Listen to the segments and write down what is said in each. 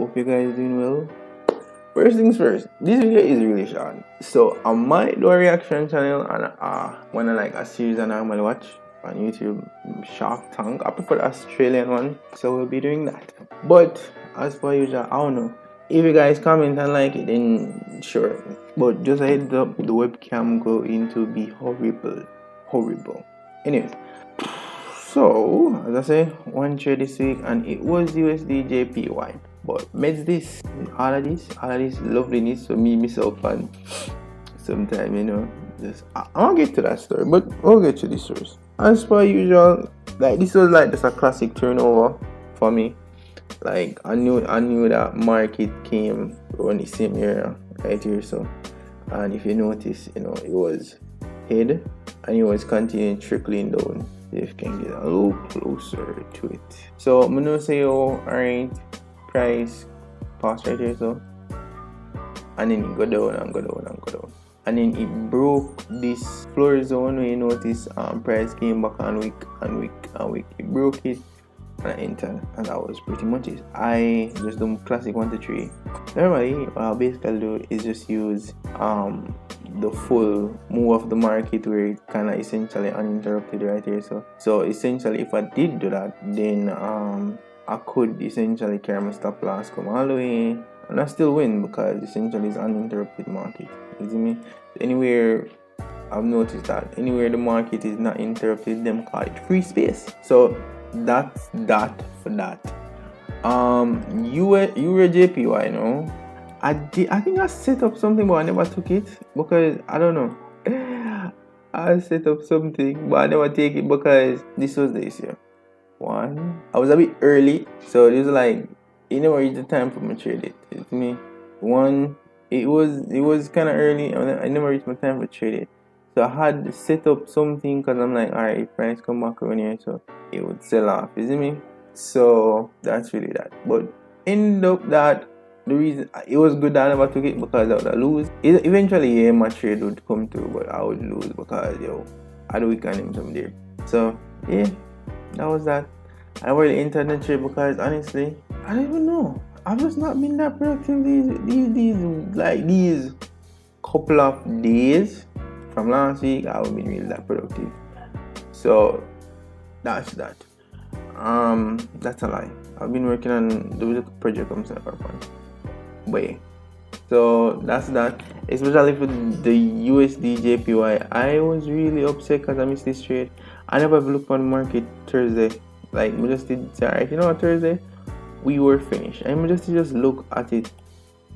Hope you guys doing well. First things first, this video is really short, so I might do a reaction channel and one of like a series I normally watch on YouTube, Shark Tank. I prefer the Australian one, so we'll be doing that. But as per usual, I don't know. If you guys comment and like it, then sure. But just a heads up, the webcam going to be horrible. Anyways, so as I say, one trade this week, and it was USD JPY. But met this, all of this loveliness for me myself, and sometimes, you know, just I'll get to that story, but we'll get to this first. As per usual, like this was like just a classic turnover for me. Like I knew that market came on the same area right here, so, and if you notice, you know, it was head and it was continuing trickling down. If you can get a little closer to it, so I'm gonna say, oh, alright, price pass right here, so, and then it go down and go down and go down, and then it broke this floor zone where you notice price came back and weak. It broke it and I entered, and that was pretty much it. I just do classic 1 to 3. Normally what I'll basically do is just use the full move of the market where it kind of essentially uninterrupted right here, so essentially if I did do that, then I could essentially carry my stop loss, come all the way, and I still win because essentially it's uninterrupted market. You see me? Anywhere I've noticed that anywhere the market is not interrupted, them call it free space. So that's that for that. Euro JPY, you know, I think I set up something, but I never took it because I don't know. I set up something, but I never take it because this was the issue. One, I was a bit early, so it was like it never reached the time for me to trade it. It's me. One, it was kind of early. I never reached my time for trade it, so I had to set up something because I'm like, alright, if price come back around here, so it would sell off. You see me? So that's really that. But end up that the reason it was good that I never took it because I would lose. Eventually, yeah, my trade would come through, but I would lose because I do weaken him from there. So yeah. That was that. I already entered the trade because honestly, I don't even know. I've just not been that productive these couple of days from last week. I haven't been really that productive. So that's that. That's a lie. I've been working on the project I'm saying for fun. But yeah. So that's that. Especially for the USD JPY, I was really upset because I missed this trade. I never looked on the market Thursday. Like we just did say, alright, you know what, Thursday we were finished. And we just look at it.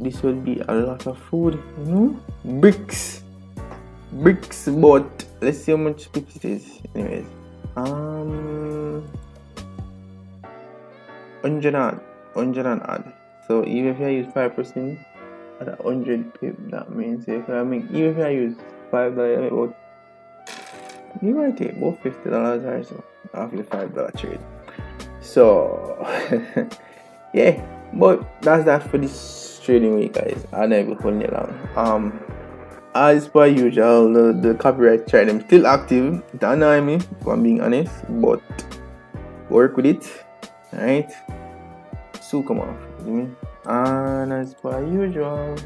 This would be a lot of food, you know? Bricks, but let's see how much pips it is. Anyways. 100 odd. So even if I use 5% at 100 pip, that means even if I use $5, about you might take about $50 or so after the $5 trade. So yeah, but that's that for this trading week, guys. I never holding it long. As per usual, the copyright trade, I'm still active. It annoys me if I'm being honest, but work with it. Alright, so come off, you mean? And as per usual,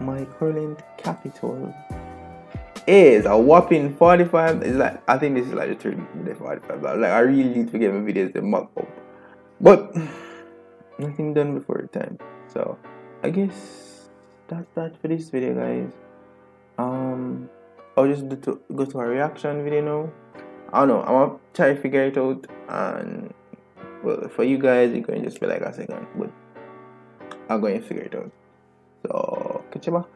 my current capital is a whopping 45. It's like, I think this is like the 45. Like I really need to get my videos to mark up, but nothing done before the time. So I guess that's that for this video, guys. I'll just go to a reaction video now. I don't know, I'm gonna try to figure it out, and well, for you guys it's going to just be like a second, but I'm going to figure it out. So catch you back.